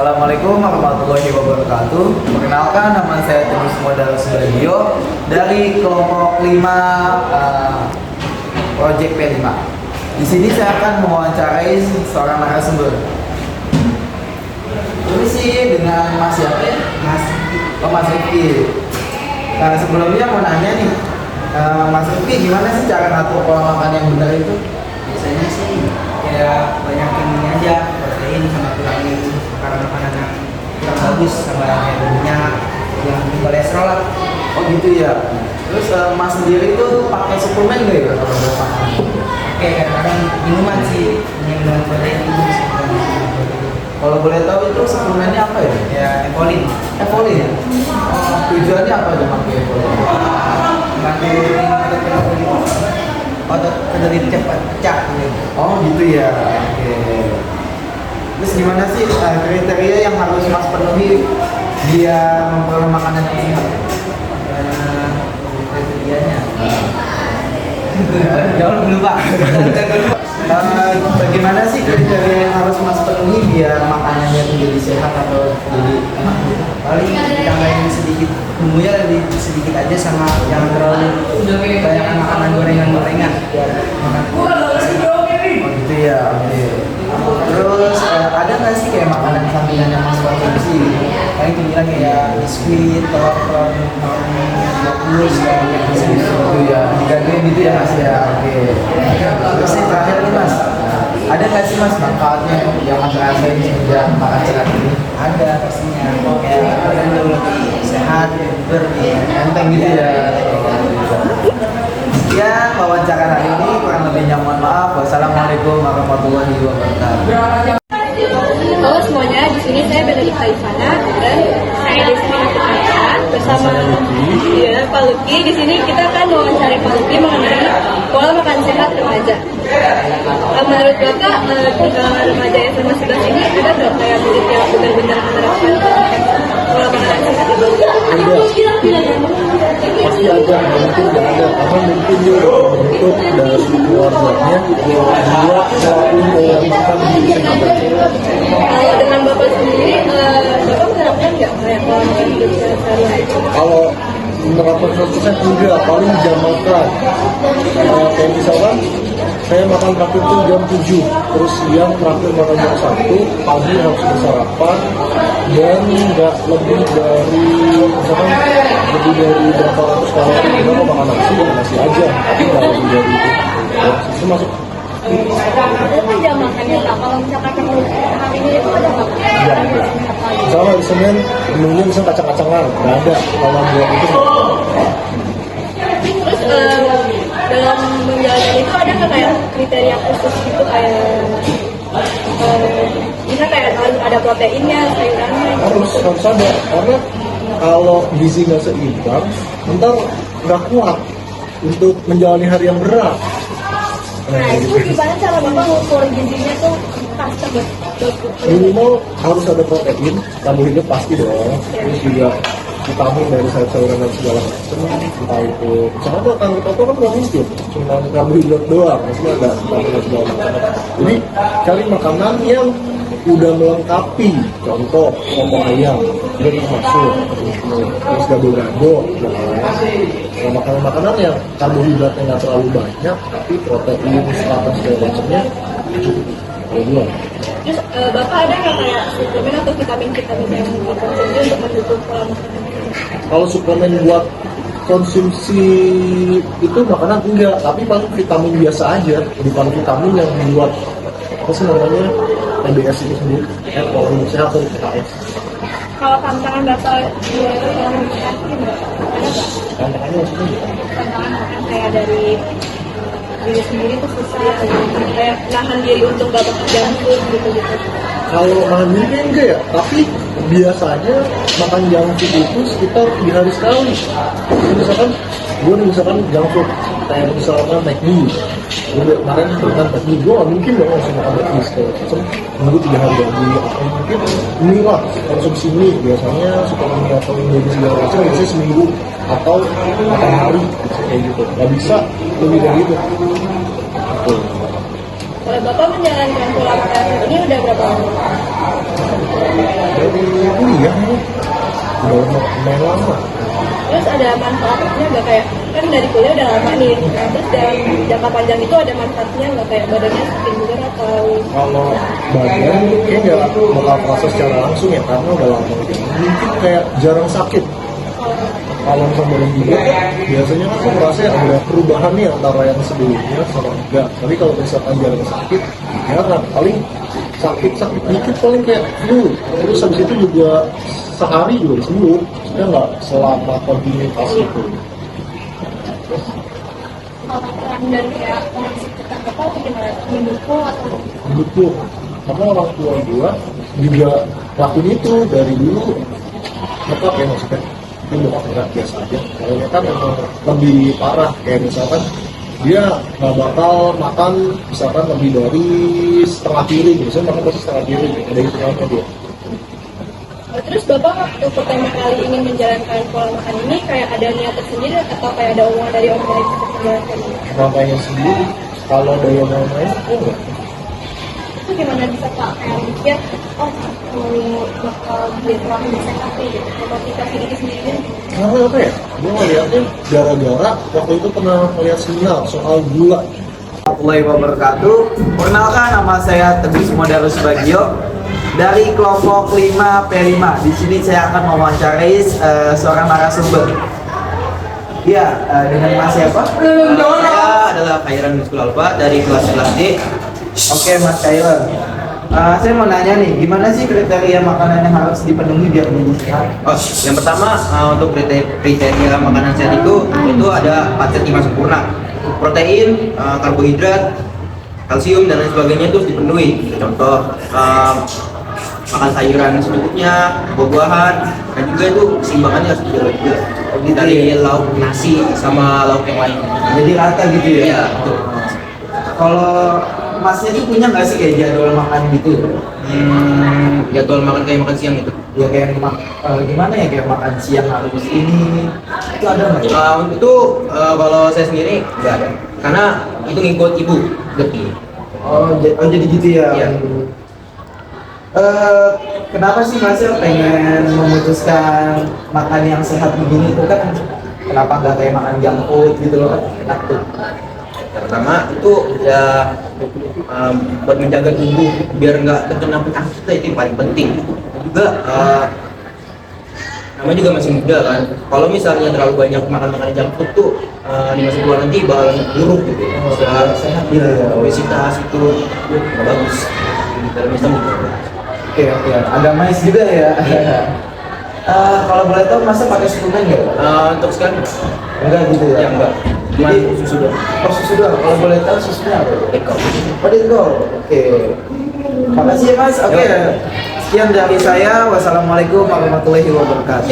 Assalamualaikum warahmatullahi wabarakatuh. Perkenalkan, nama saya Teguh Modal Subagio dari kelompok 5 Project P5. Di sini saya akan mewawancarai seorang narasumber. Ini sih dengan Mas siapa ya? Mas Rifki. Nah, sebelumnya mau nanya nih, Mas Rifki, gimana sih cara ngatur pola makan yang benar itu? Biasanya sih kayak banyakin ini aja, protein sama kurangin makanan yang kurang bagus sama kayak minyak yang kolesterol lah. Oh gitu ya. Terus Mas sendiri itu pakai suplemen nggak ya kalau buat makan? Oke, kadang-kadang minuman sih, minuman protein itu bisa Kalau boleh tahu itu suplemennya apa ya? ya evolin. Evolin ya? Oh, tujuannya apa aja pakai Evolin? Otot kedelai cepat pecah gitu. Oh gitu ya. Oke. Terus gimana sih kriteria yang harus Mas penuhi biar memperoleh makanan yang sehat? Kriterianya. Jauh lupa. Bagaimana sih kriteria yang harus Mas penuhi biar makanannya itu jadi sehat atau jadi enak gitu? Paling ditambahin sedikit bumbunya lebih sedikit aja, sama jangan terlalu banyak makanan gorengan-gorengan biar makan. Oh gitu ya. Oke. Terus ada nggak sih kayak makanan sampingan yang Mas konsumsi? Paling cemilan kayak biskuit, telur, yogurt, kayak Gitu ya, digadoin gitu ya Mas ya. Oke. Terus nih terakhir nih Mas, ada nggak sih Mas manfaatnya yang Mas rasain semenjak makan sehat ini? ada pastinya. Kayak badan jauh lebih sehat, bugar, Enteng gitu ya. Ya, wawancara hari ini kurang lebihnya mohon maaf. Wassalamualaikum warahmatullahi wabarakatuh. Halo semuanya, di sini saya Benedikta Ivana dan saya di sini bersama Pak Luki. Di sini kita akan mewawancari Pak Luki mengenai pola makan sehat remaja. Menurut Bapak, remaja yang sama 11 ini ada berapa yang benar-benar menerapkan pola makanan sehat itu? Pasti ada, mungkin nggak ada, karena mungkin dia udah bentuk dari keluarganya buat selalu melakukan sehat. Kalau dengan Bapak sendiri, Bapak menerapkan nggak kayak pola makan hidup sehari-hari? Kalau menerapkan 100% enggak, paling jam makan. Kayak misalkan saya makan terakhir tuh jam 7, terus siang terakhir makan jam 1, pagi harus bersarapan, dan nggak lebih dari misalkan lebih dari berapa ratus kalori, kita mau makan nasi ya nasi aja, tapi nggak lebih dari itu. Ya, itu masuk. Ada jam makannya Kak, kalau misalkan harinya itu ada nggak? Ya, misalnya hari Senin menunya bisa kacang-kacangan, nggak ada. Kalau buat itu Terus dalam menjalani itu ada nggak kayak kriteria khusus gitu kayak bisa kayak ada proteinnya, sayurannya? harus ada, karena kalau gizi nggak seimbang, ntar nggak kuat untuk menjalani hari yang berat. Nah itu gimana cara Bapak ngukur gizinya tuh pas banget? Minimal harus ada protein, karbohidrat pasti dong. Terus juga vitamin dari sayur-sayuran dan segala macam. Entah itu, misalnya tuh kan kita kan nggak mungkin cuma karbohidrat doang, maksudnya ada vitamin dan segala macam. Jadi cari makanan yang udah melengkapi, contoh opor ayam, itu termasuk, terus gado-gado, nah, makanan-makanan yang karbohidratnya nggak terlalu banyak, tapi protein, serat dan segala macamnya cukup. Dua. Terus Bapak ada nggak kayak suplemen atau vitamin-vitamin yang dikonsumsi untuk mendukung pola makanan? Kalau suplemen buat konsumsi itu makanan enggak, tapi paling vitamin biasa aja, bukan vitamin yang buat apa sih namanya MBS itu sendiri, pola hidup sehat atau PKS. Kalau tantangan Bapak di pola makan sehat gimana? Ada nggak? Tantangannya maksudnya gimana? Tantangan makan kayak dari diri sendiri tuh susah, kayak nahan diri untuk gak makan junk food gitu-gitu. Kalau makan diri enggak ya, tapi biasanya makan junk food itu sekitar 3 hari sekali. Jadi misalkan gue misalkan junk food kayak misalkan McD, gue kemarin makan McD, gue gak mungkin dong langsung makan McD segala macam. Nunggu 3 hari lagi, atau mungkin mie lah, konsumsi mie biasanya suka mie atau mie segala macam biasanya seminggu atau 4 hari, bisa kayak gitu. Gak bisa lebih dari itu. Tuh. Kalau Bapak menjalankan pola makan ini udah berapa lama? Dari kuliah nih, udah lumayan lama. Terus ada manfaatnya nggak, kayak kan dari kuliah udah lama nih, nah, terus dalam jangka panjang itu ada manfaatnya nggak, kayak badannya semakin bugar atau Kalau badan kayaknya nggak bakal terasa secara langsung ya, karena udah lama gitu. Mungkin kayak jarang sakit. Kalau misalnya badan bugar kan biasanya kan aku merasa ada perubahan nih antara yang sebelumnya sama enggak. Tapi kalau misalkan jarang sakit, ya kan paling sakit dikit paling kayak flu. Terus habis itu juga sehari juga sembuh. Sudah nggak selama kontinuitas itu. dan kayak kondisi kita Bapak gimana? Mendukung atau Mendukung. Karena orang tua gua juga lakuin itu dari dulu. Tetap ya maksudnya. Itu bukan enggak biasa aja. Kalau kan memang lebih parah, kayak misalkan dia nggak bakal makan misalkan lebih dari setengah piring, misalnya makan pasti setengah piring, ada hitungannya dia. terus Bapak waktu pertama kali ingin menjalankan pola makan ini kayak ada niat tersendiri atau kayak ada omongan dari orang lain untuk menjalankan ini? Makanya sendiri, kalau dari orang lain, enggak. Itu gimana bisa Pak kayak mikir, oh mau bakal diet terakhir sehat nih gitu, memotivasi diri sendiri? Karena apa ya? Gue ngeliatnya gara-gara waktu itu pernah melihat seminar soal gula. Warahmatullahi wabarakatuh. Perkenalkan, nama saya Teguh Sumodarus Bagio dari kelompok 5P5. Di sini saya akan mewawancarai seorang narasumber. Ya, dengan Mas siapa? Saya adalah Khairan Miskul Alfa dari kelas 11D. Oke, Mas Kailan. Saya mau nanya nih, gimana sih kriteria makanan yang harus dipenuhi biar menjadi sehat? Oh, yang pertama untuk kriteria makanan sehat itu ada 4 5 sempurna. Protein, karbohidrat, kalsium dan lain sebagainya itu harus dipenuhi. Contoh makan sayuran secukupnya, buah-buahan, dan juga itu keseimbangannya harus dijaga juga. Dari lauk nasi sama lauk yang lain. Jadi rata gitu ya? Iya, betul. Kalau Masnya itu punya nggak sih kayak jadwal makan gitu? Jadwal makan kayak makan siang itu. Ya kayak gimana ya, kayak makan siang harus ini, itu ada nggak ya? Itu kalau saya sendiri nggak ada, karena itu ngikut ibu lebih. Oh jadi gitu ya? Iya. Kenapa sih Masnya pengen memutuskan makan yang sehat begini itu kan? Kenapa nggak kayak makan junk food gitu loh kan? Enak tuh. Yang pertama itu ya buat menjaga tubuh biar nggak terkena penyakit, itu yang paling penting. Juga namanya juga masih muda kan. Kalau misalnya terlalu banyak makan junk food tuh di masa tua nanti bakal buruk gitu. Bisa sehat gitu ya. obesitas itu nggak bagus. Dalam Islam juga. Oke, ada mais juga ya. Kalau boleh tahu Masnya pakai suplemen nggak? Untuk sekarang Enggak gitu ya? ya enggak. Cuma Jadi- susu doang. Oh susu doang. Kalau boleh tahu susunya apa? Dekau. Oh Dingo. Oke. Makasih ya Mas. Oke. Sekian dari saya. Wassalamualaikum warahmatullahi wabarakatuh.